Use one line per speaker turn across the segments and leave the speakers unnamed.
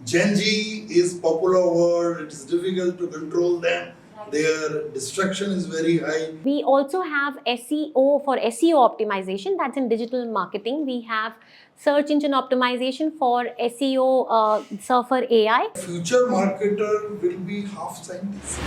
Gen Z is popular word. It is difficult to control them. Their distraction is very high.
We also have SEO for SEO optimization, that's in digital marketing. We have search engine optimization for SEO, Surfer AI.
Future marketer will be half scientist.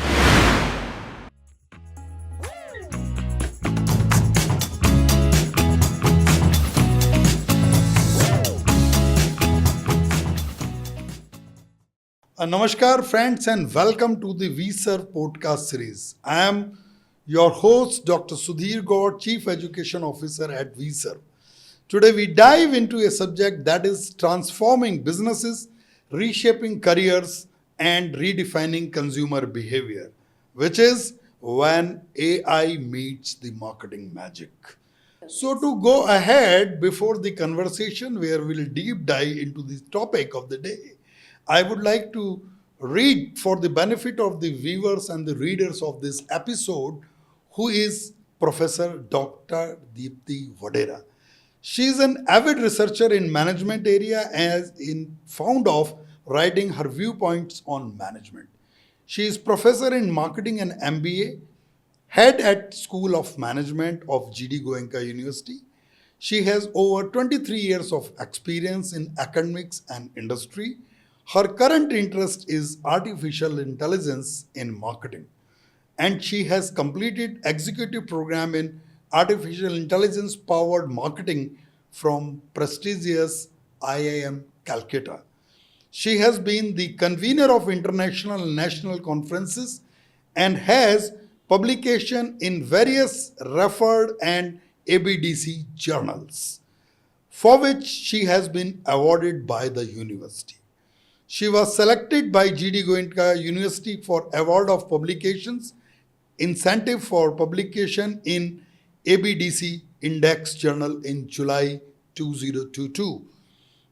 Namaskar, friends, and welcome to the VSERV Podcast Series. I am your host, Dr. Sudhir Gaur, Chief Education Officer at VSERV. Today, we dive into a subject that is transforming businesses, reshaping careers, and redefining consumer behavior, which is when AI meets the marketing magic. So, to go ahead before the conversation where we'll deep dive into the topic of the day, I would like to read for the benefit of the viewers and the readers of this episode who is Professor Dr. Deepti Wadera. She is an avid researcher in management area as in fond of writing her viewpoints on management. She is professor in marketing and MBA, head at School of Management of GD Goenka University. She has over 23 years of experience in academics and industry. Her current interest is artificial intelligence in marketing, and she has completed executive program in artificial intelligence powered marketing from prestigious IIM Calcutta. She has been the convener of international and national conferences and has publication in various referred and ABDC journals, for which she has been awarded by the university. She was selected by GD Goenka University for Award of Publications, Incentive for Publication in ABDC Index Journal in July 2022.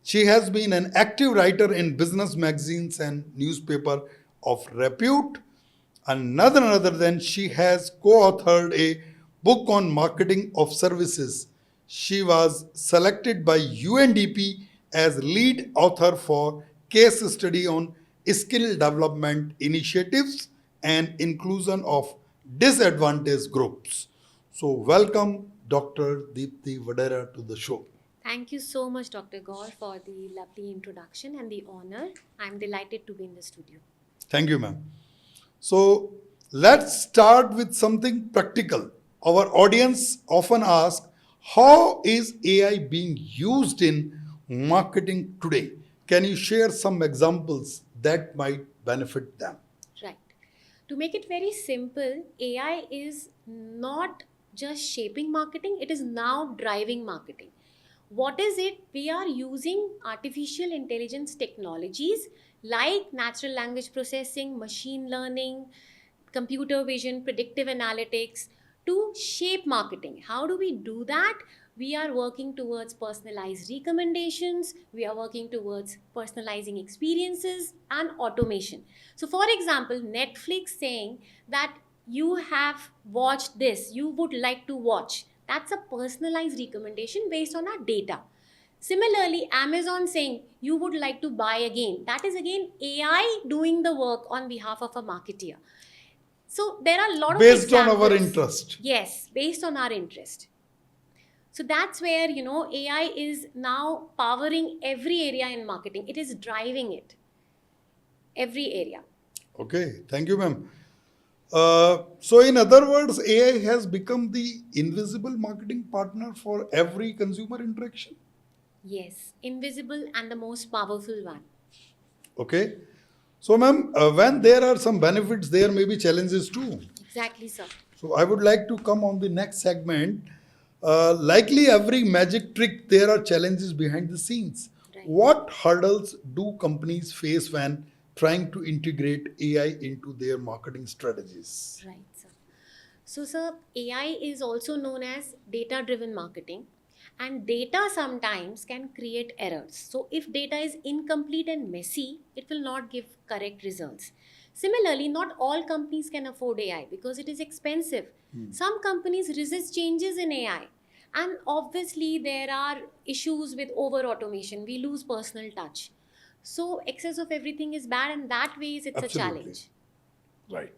She has been an active writer in business magazines and newspaper of repute. Another other than she has co-authored a book on marketing of services. She was selected by UNDP as lead author for case study on skill development initiatives and inclusion of disadvantaged groups. So welcome Dr. Deepti Wadera to the show.
Thank you so much, Dr. Gaur, for the lovely introduction and the honor. I'm delighted to be in the studio.
Thank you, ma'am. So let's start with something practical. Our audience often ask, how is AI being used in marketing today? Can you share some examples that might benefit them?
Right. To make it very simple, AI is not just shaping marketing, it is now driving marketing. What is it? We are using artificial intelligence technologies like natural language processing, machine learning, computer vision, predictive analytics to shape marketing. How do we do that? We are working towards personalized recommendations, we are working towards personalizing experiences and automation. So, for example, Netflix saying that you have watched this, you would like to watch. That's a personalized recommendation based on our data. Similarly, Amazon saying you would like to buy again. That is again AI doing the work on behalf of a marketeer. So there are a lot of
Based on
examples.
our interest.
Yes, based on our interest. So that's where, AI is now powering every area in marketing. It is driving it. Every area.
Okay, thank you, ma'am. So, in other words, AI has become the invisible marketing partner for every consumer interaction.
Yes, invisible and the most powerful one.
Okay. So, ma'am, when there are some benefits, there may be challenges too.
Exactly, sir.
So, I would like to come on the next segment. Likely every magic trick, there are challenges behind the scenes.
Right.
What hurdles do companies face when trying to integrate AI into their marketing strategies?
Right, sir. So, sir, AI is also known as data driven marketing, and data sometimes can create errors. So, if data is incomplete and messy, it will not give correct results. Similarly, not all companies can afford AI because it is expensive. Some companies resist changes in AI. And obviously, there are issues with over automation. We lose personal touch. So excess of everything is bad, and that ways it's a
Absolutely.
challenge.
Right.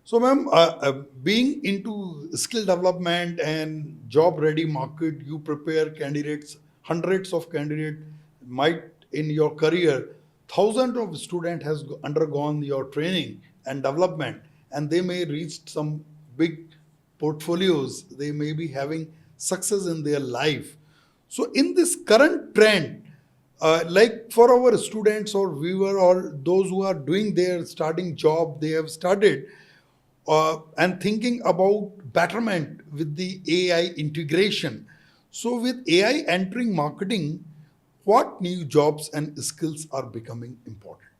So, ma'am, being into skill development and job ready market, you prepare candidates, hundreds of candidates might in your career, thousands of student has undergone your training and development, and they may reach some big portfolios. They may be having success in their life. So, in this current trend, like for our students or viewer or those who are doing their starting job, they have started and thinking about betterment with the AI integration. So, with AI entering marketing, what new jobs and skills are becoming important?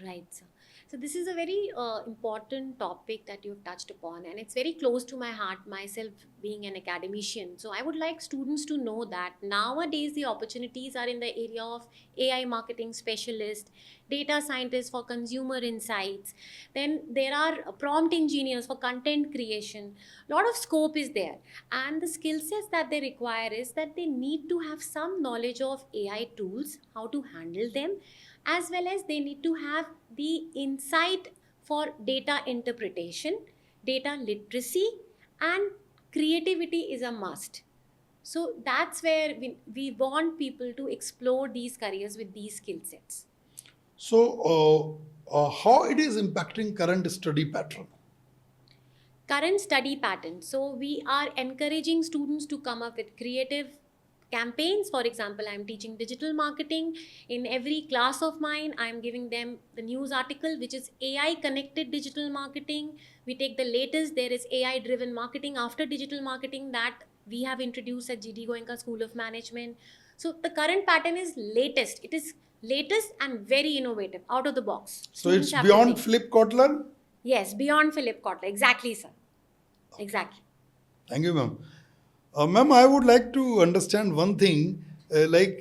Right, sir. So this is a very important topic that you've touched upon, and it's very close to my heart, myself being an academician. So I would like students to know that nowadays the opportunities are in the area of AI marketing specialist, data scientists for consumer insights. Then there are prompt engineers for content creation. A lot of scope is there, and the skill sets that they require is that they need to have some knowledge of AI tools, how to handle them, as well as they need to have the insight for data interpretation, data literacy, and creativity is a must. So that's where we want people to explore these careers with these skill sets.
So, how it is impacting current study pattern?
Current study pattern. So we are encouraging students to come up with creative campaigns. For example, I'm teaching digital marketing. In every class of mine, I'm giving them the news article, which is AI connected digital marketing. We take the latest. There is AI driven marketing after digital marketing that we have introduced at GD Goenka School of Management. So the current pattern is latest. It is latest and very innovative, out of the box.
So, it's
Students have to
beyond
think.
Philip Kotler?
Yes, beyond Philip Kotler. Exactly, sir. Exactly.
Thank you, ma'am. Ma'am, I would like to understand one thing, like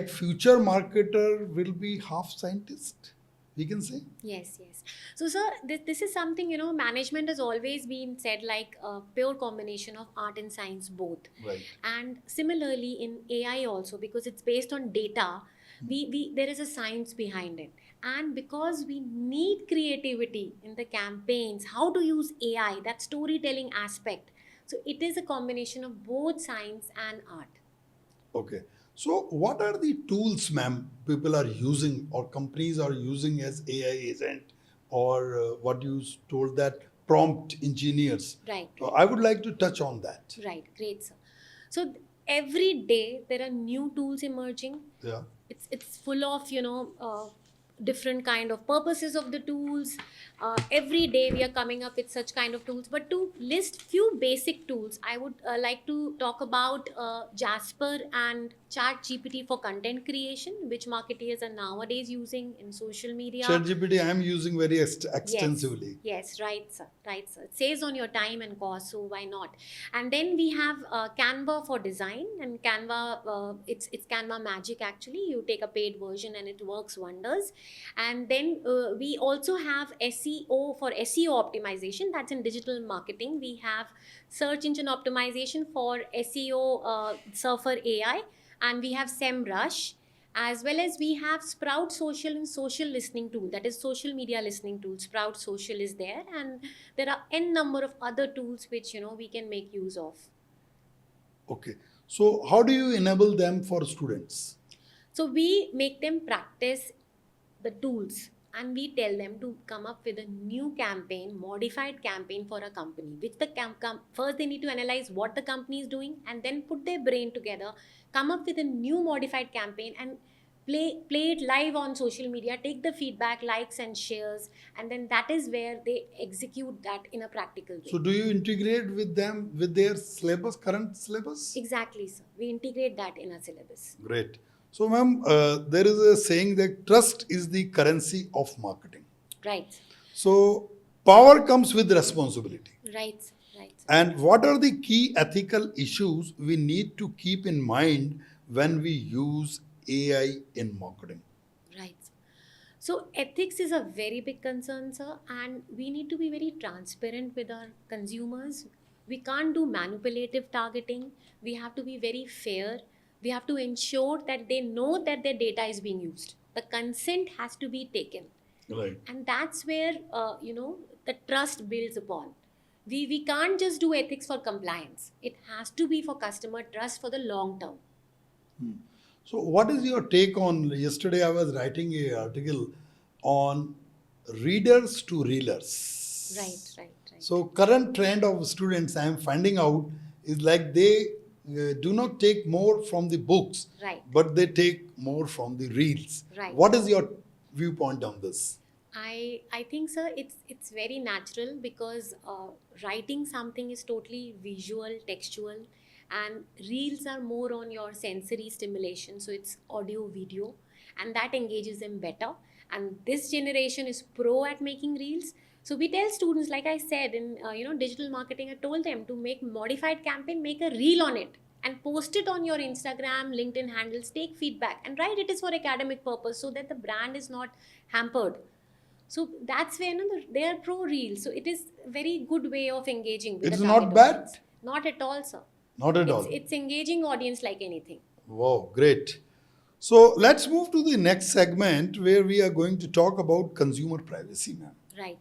future marketer will be half scientist, we can say.
Yes, yes. So, sir, this is something, management has always been said like a pure combination of art and science both.
Right.
And similarly in AI also, because it's based on data, we there is a science behind it. And because we need creativity in the campaigns, how to use AI, that storytelling aspect. So it is a combination of both science and art.
Okay. So, what are the tools, ma'am, people are using or companies are using as AI agent or what you told that prompt engineers?
Right.
I would like to touch on that.
Right, great, sir. So every day there are new tools emerging.
Yeah.
It's full of different kind of purposes of the tools. Every day we are coming up with such kind of tools. But to list few basic tools, I would like to talk about Jasper and Chat GPT for content creation, which marketeers are nowadays using in social media.
ChatGPT I am using very
Yes,
extensively.
yes, right, sir. Right, sir. It saves on your time and cost, so why not? And then we have Canva for design, and Canva, it's Canva Magic actually. You take a paid version and it works wonders. And then we also have SEO for SEO optimization. That's in digital marketing. We have search engine optimization for SEO, Surfer AI, and we have SEMrush, as well as we have Sprout Social and social listening tool, that is social media listening tool. Sprout Social is there, and there are n number of other tools which we can make use of.
Okay. So, how do you enable them for students?
So we make them practice the tools, and we tell them to come up with a new campaign, modified campaign for a company, which the first they need to analyze what the company is doing, and then put their brain together, come up with a new modified campaign, and play it live on social media, take the feedback, likes and shares, and then that is where they execute that in a practical way.
So, do you integrate with them with their syllabus, current syllabus?
Exactly, sir. We integrate that in our syllabus.
Great. So, ma'am, there is a saying that trust is the currency of marketing.
Right.
So, power comes with responsibility.
Right, sir. Right, sir.
And what are the key ethical issues we need to keep in mind when we use AI in marketing?
Right. So ethics is a very big concern, sir, and we need to be very transparent with our consumers. We can't do manipulative targeting. We have to be very fair. We have to ensure that they know that their data is being used. The consent has to be taken.
Right.
And that's where, the trust builds upon. We can't just do ethics for compliance. It has to be for customer trust for the long term.
So, what is your take on? Yesterday, I was writing an article on readers to reelers.
Right.
So, current trend of students I am finding out is like they do not take more from the books,
Right.
but they take more from the reels.
Right.
What is your viewpoint on this?
I think, sir, it's very natural because writing something is totally visual, textual, and reels are more on your sensory stimulation. So it's audio, video, and that engages them better. And this generation is pro at making reels. So we tell students, like I said in digital marketing, I told them to make modified campaign, make a reel on it, and post it on your Instagram, LinkedIn handles. Take feedback and write it is for academic purpose so that the brand is not hampered. So that's where they are pro reels. So it is a very good way of engaging with
It's
the
not
target
bad?
audience. Not at all, sir.
Not at all.
It's engaging audience like anything.
Wow, great. So, let's move to the next segment where we are going to talk about consumer privacy, ma'am.
Right.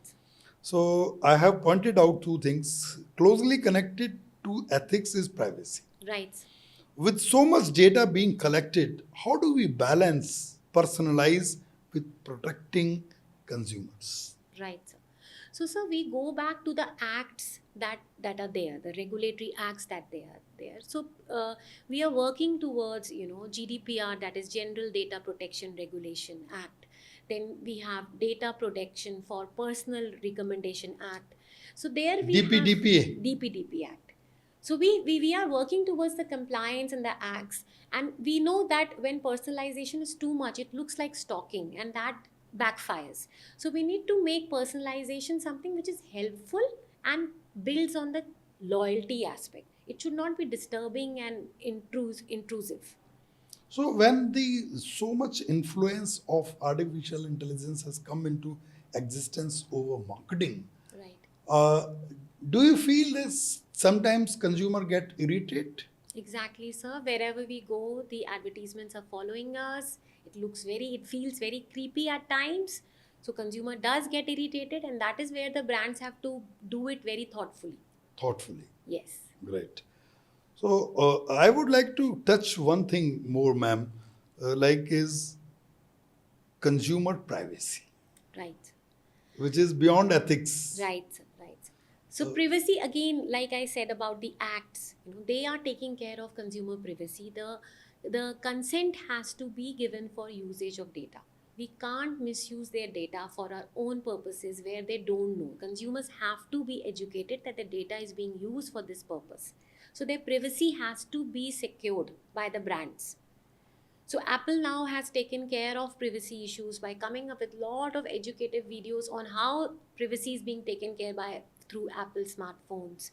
So, I have pointed out two things. Closely connected to ethics is privacy.
Right.
With so much data being collected, how do we balance personalize with protecting consumers?
Right, sir. So, sir, we go back to the acts that are there, the regulatory acts that they are there. So, we are working towards, GDPR, that is General Data Protection Regulation Act. Then we have Data Protection for Personal Recommendation Act. So there we
DPDPA.
have DPDP Act. So we are working towards the compliance and the acts, and we know that when personalization is too much, it looks like stalking, and that backfires. So we need to make personalization something which is helpful and builds on the loyalty aspect. It should not be disturbing and intrusive.
So when the so much influence of artificial intelligence has come into existence over marketing,
Right.
do you feel this sometimes consumer get irritated?
Exactly, sir. Wherever we go, the advertisements are following us. It feels very creepy at times. So consumer does get irritated, and that is where the brands have to do it very thoughtfully.
Thoughtfully.
Yes.
Great. So I would like to touch one thing more, ma'am, like is consumer privacy,
Right.
which is beyond ethics.
Right, sir. Right. Sir. So privacy, again, like I said about the acts, they are taking care of consumer privacy. The consent has to be given for usage of data. We can't misuse their data for our own purposes where they don't know. Consumers have to be educated that the data is being used for this purpose. So their privacy has to be secured by the brands. So Apple now has taken care of privacy issues by coming up with a lot of educative videos on how privacy is being taken care by through Apple smartphones.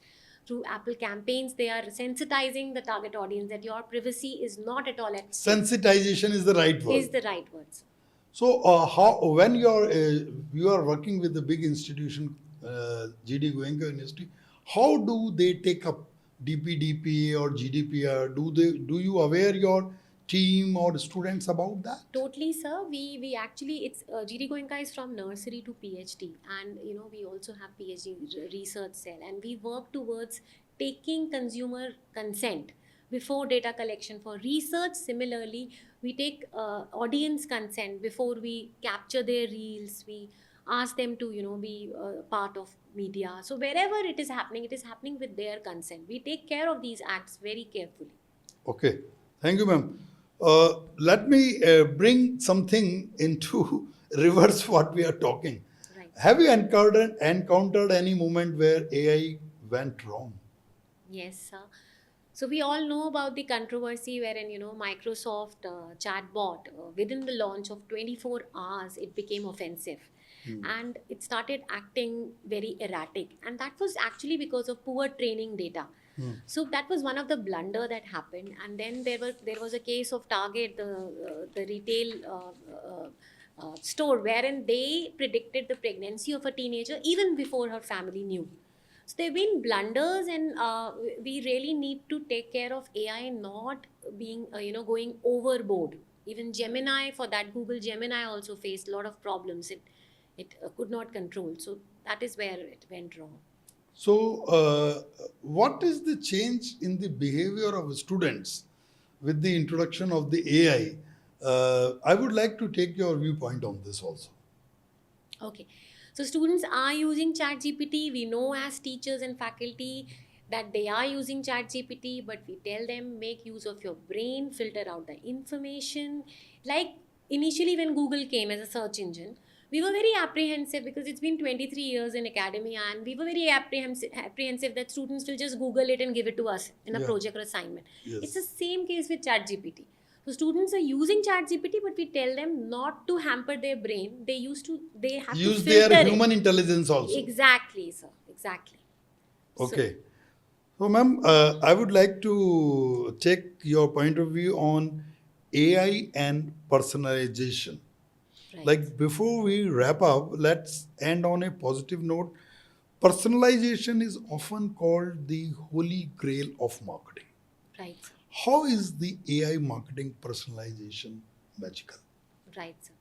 Through Apple campaigns, they are sensitizing the target audience that your privacy is not at all at stake.
Sensitization is the right word.
Is the right words.
So how when you are working with the big institution, GD Goenka University, how do they take up DPDPA or GDPR? Do you aware your team or students about that?
Totally, sir. We actually, it's GD Goenka is from nursery to PhD, and we also have PhD research cell, and we work towards taking consumer consent before data collection for research. Similarly, we take audience consent before we capture their reels. We ask them to be part of media. So wherever it is happening with their consent. We take care of these acts very carefully.
Okay, thank you, ma'am. Let me bring something into reverse what we are talking.
Right.
Have you encountered any moment where AI went wrong?
Yes, sir. So we all know about the controversy wherein Microsoft chatbot within the launch of 24 hours it became offensive, and it started acting very erratic, and that was actually because of poor training data. So that was one of the blunder that happened, and then there was a case of Target, the retail store, wherein they predicted the pregnancy of a teenager even before her family knew. So there have been blunders, and we really need to take care of AI not being, going overboard. Even Gemini, for that, Google Gemini also faced a lot of problems. It could not control. So that is where it went wrong.
So, what is the change in the behavior of students with the introduction of the AI? I would like to take your viewpoint on this also.
Okay. So students are using ChatGPT. We know as teachers and faculty that they are using ChatGPT, but we tell them make use of your brain, filter out the information. Like initially when Google came as a search engine, we were very apprehensive because it's been 23 years in academia, and we were very apprehensive that students will just Google it and give it to us in a
Yeah.
project or assignment.
Yes.
It's the same case with ChatGPT. So students are using ChatGPT, but we tell them not to hamper their brain. They have
Use
to filter
their
it.
human intelligence also.
Exactly, sir. Exactly.
Okay. So, ma'am, I would like to take your point of view on AI and personalization.
Right.
Like before we wrap up, let's end on a positive note. Personalization is often called the holy grail of marketing.
Right, sir.
How is the AI marketing personalization magical?
Right, sir.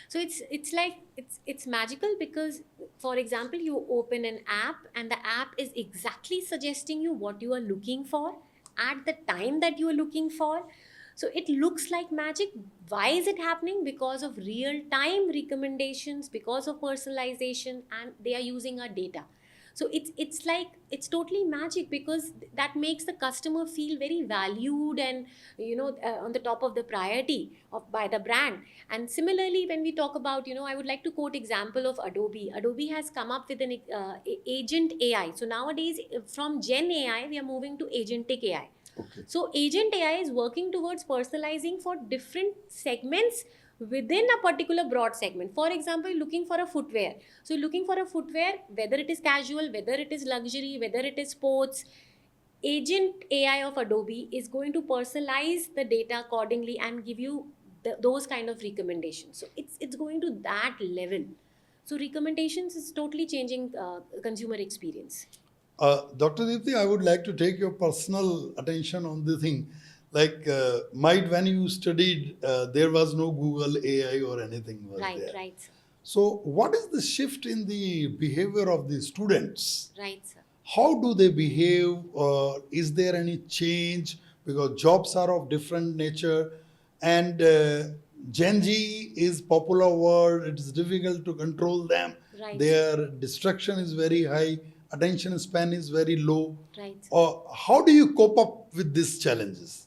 So it's like it's magical because, for example, you open an app and the app is exactly suggesting you what you are looking for at the time that you are looking for. So it looks like magic. Why is it happening? Because of real time recommendations, because of personalization, and they are using our data. So it's like it's totally magic because that makes the customer feel very valued and on the top of the priority of by the brand. And similarly, when we talk about, I would like to quote example of Adobe. Adobe has come up with an agent AI. So nowadays, from Gen AI, we are moving to agentic AI.
Okay.
So agent AI is working towards personalizing for different segments within a particular broad segment. For example, looking for a footwear. So looking for a footwear, whether it is casual, whether it is luxury, whether it is sports, agent AI of Adobe is going to personalize the data accordingly and give you those kind of recommendations. So it's going to that level. So recommendations is totally changing consumer experience.
Dr. Deepti, I would like to take your personal attention on the thing. Like, might when you studied, there was no Google AI or anything was
Right,
there.
right, sir.
So, what is the shift in the behavior of the students?
Right, sir.
How do they behave? Is there any change? Because jobs are of different nature, and Gen Z is popular word. It is difficult to control them.
Right.
Their distraction is very high. Attention span is very low.
Right.
How do you cope up with these challenges?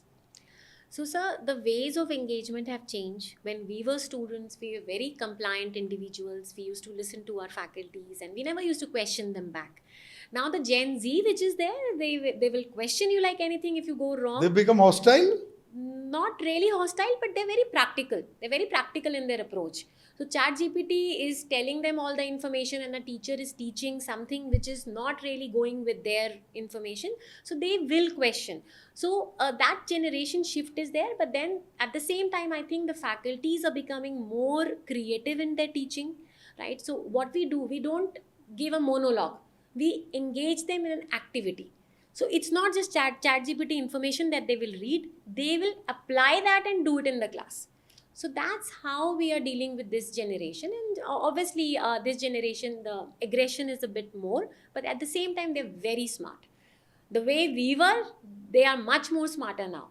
So, sir, the ways of engagement have changed. When we were students, we were very compliant individuals. We used to listen to our faculties and we never used to question them back. Now, the Gen Z, which is there, they will question you like anything if you go wrong.
They become hostile?
Not really hostile, but they're very practical. They're very practical in their approach. So ChatGPT is telling them all the information and the teacher is teaching something which is not really going with their information. So they will question. So that generation shift is there. But then at the same time, I think the faculties are becoming more creative in their teaching, right? So what we do, we don't give a monologue. We engage them in an activity. So it's not just ChatGPT information that they will read. They will apply that and do it in the class. So that's how we are dealing with this generation. And obviously, this generation, the aggression is a bit more. But at the same time, they're very smart. The way we were, they are much more smarter now.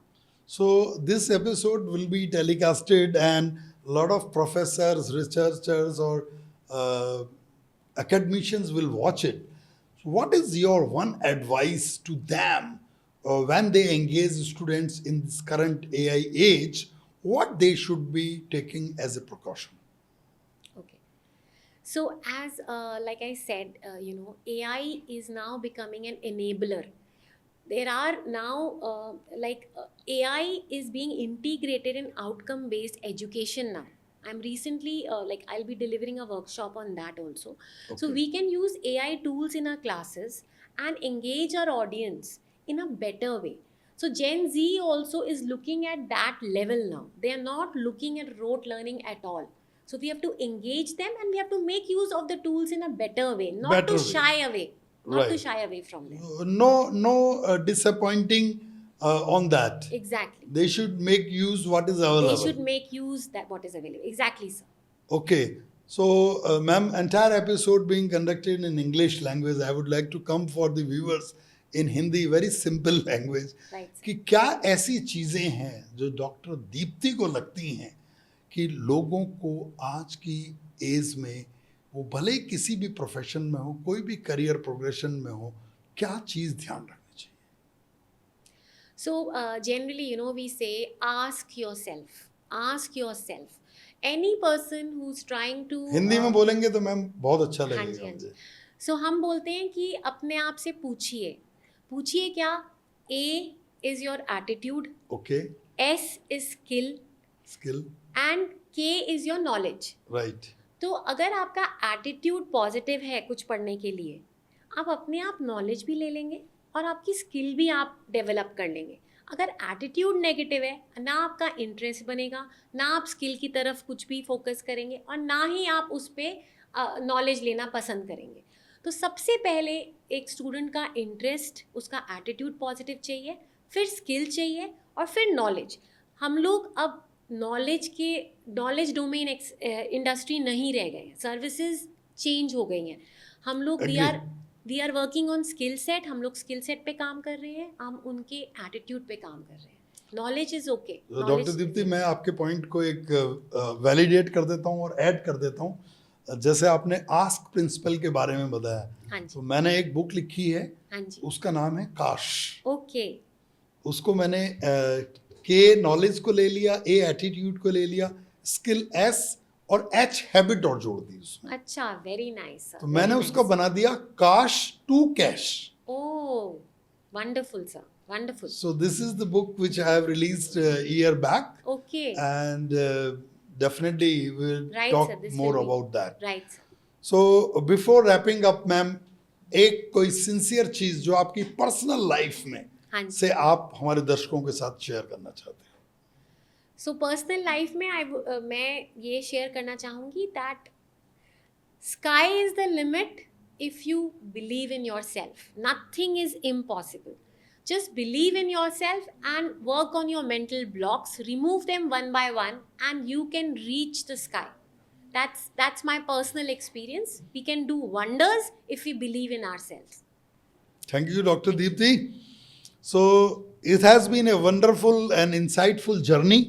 So this episode will be telecasted, and a lot of professors, researchers, or academicians will watch it. So what is your one advice to them when they engage students in this current AI age? What they should be taking as a precaution?
Okay. So as like I said, AI is now becoming an enabler. There are now AI is being integrated in outcome based education now. I'm recently I'll be delivering a workshop on that also. So
Okay.
we can use AI tools in our classes and engage our audience in a better way. So Gen Z also is looking at that level now. They are not looking at rote learning at all. So we have to engage them and we have to make use of the tools in a better way, not
Better
to
way.
shy away. not to
Right.
shy away from them.
No disappointing on that.
Exactly.
They should make use what is
They
available.
should make use that what is available. Exactly, sir.
Okay. So, ma'am, entire episode being conducted in English language, I would like to come for the viewers in Hindi, very simple language.
Right, sir.
कि क्या ऐसी चीज़ें हैं जो doctor Deepti को लगती हैं कि लोगों को आज की एज में, वो भले ही किसी भी प्रोफेशन में हो, कोई भी करियर प्रोग्रेशन में हो, क्या चीज़ ध्यान रखनी चाहिए?
So, generally, we say, ask yourself. Ask yourself. Any person who's trying to...
Hindi में बोलेंगे तो मैम बहुत अच्छा
हाँ जी,
लगेगा
हाँ जी.
मुझे.
So, हम बोलते हैं कि अपने आप से पूछिए. पूछिए क्या? A is your attitude.
Okay.
S is skill.
Skill.
And K is your knowledge.
Right.
तो अगर आपका एटीट्यूड पॉजिटिव है कुछ पढ़ने के लिए, आप अपने आप नॉलेज भी ले लेंगे और आपकी स्किल भी आप डेवलप कर लेंगे. अगर एटीट्यूड नेगेटिव है, ना आपका इंटरेस्ट बनेगा, ना आप स्किल की तरफ कुछ भी फोकस करेंगे और ना ही आप उस पर नॉलेज लेना पसंद करेंगे. तो सबसे पहले एक स्टूडेंट का इंटरेस्ट, उसका एटीट्यूड पॉजिटिव चाहिए, फिर स्किल चाहिए और फिर नॉलेज. हम लोग अब नॉलेज डोमेन इंडस्ट्री नहीं रह गए हैं. सर्विसेज चेंज हो गई हैं. हम लोग we are working on skill set. हम लोग स्किल सेट पे काम कर रहे हैं, हम उनके एटीट्यूड पे काम कर रहे हैं. Knowledge is okay.
Doctor Deepti, मैं आपके पॉइंट को एक वैलिडेट कर देता हूँ और ऐड कर देता हूँ. जैसे आपने आस्क प्रिंसिपल के बारे में बताया,
हाँ जी,
तो मैंने एक बुक लिखी है,
हाँ जी,
उसका नाम है काश.
ओके,
उसको मैंने के नॉलेज को ले लिया, ए एटीट्यूड को ले लिया, स्किल एस और एच हैबिट और जोड़ दी उसमें.
अच्छा, वेरी नाइस सर.
तो मैंने उसको बना दिया काश to cash.
Oh, wonderful sir, wonderful.
So this is the book which I have released a year back,
okay,
and definitely we'll
Right,
talk
sir, this
more
will be-
about that.
Right sir.
So before wrapping up, ma'am, एक कोई sincere चीज जो आपकी personal life में
हाँ जी.
से आप हमारे दर्शकों के साथ शेयर करना चाहते हैं.
सो पर्सनल लाइफ में मैं ये शेयर करना चाहूँगी that sky is the limit if you believe in your self. Nothing is impossible. Just believe in yourself and work on your mental blocks. Remove them one by one, and you can reach the sky. That's my personal experience. We can do wonders if we believe in ourselves.
Thank you, Dr. Deepti. So it has been a wonderful and insightful journey.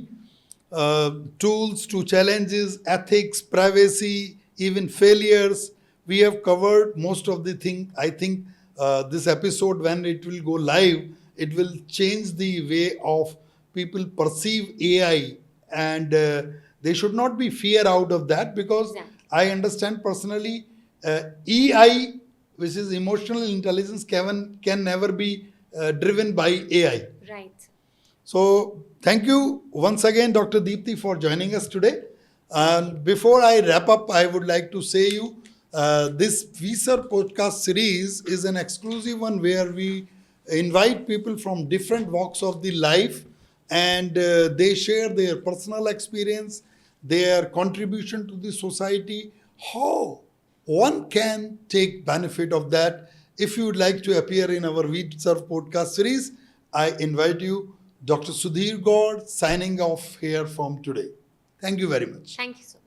Tools to challenges, ethics, privacy, even failures. We have covered most of the thing. I think this episode, when it will go live, it will change the way of people perceive AI, and they should not be fear out of that, because
Exactly.
I understand personally EI, which is emotional intelligence, can never be driven by AI.
Right.
So thank you once again, Dr. Deepti, for joining us today. And before I wrap up, I would like to say you, this VSERV Podcast Series is an exclusive one where we invite people from different walks of the life, and they share their personal experience, their contribution to the society, how one can take benefit of that. If you would like to appear in our VSERV Podcast Series, I invite you. Dr. Sudhir Gaur signing off here from today. Thank you very much.
Thank you so much.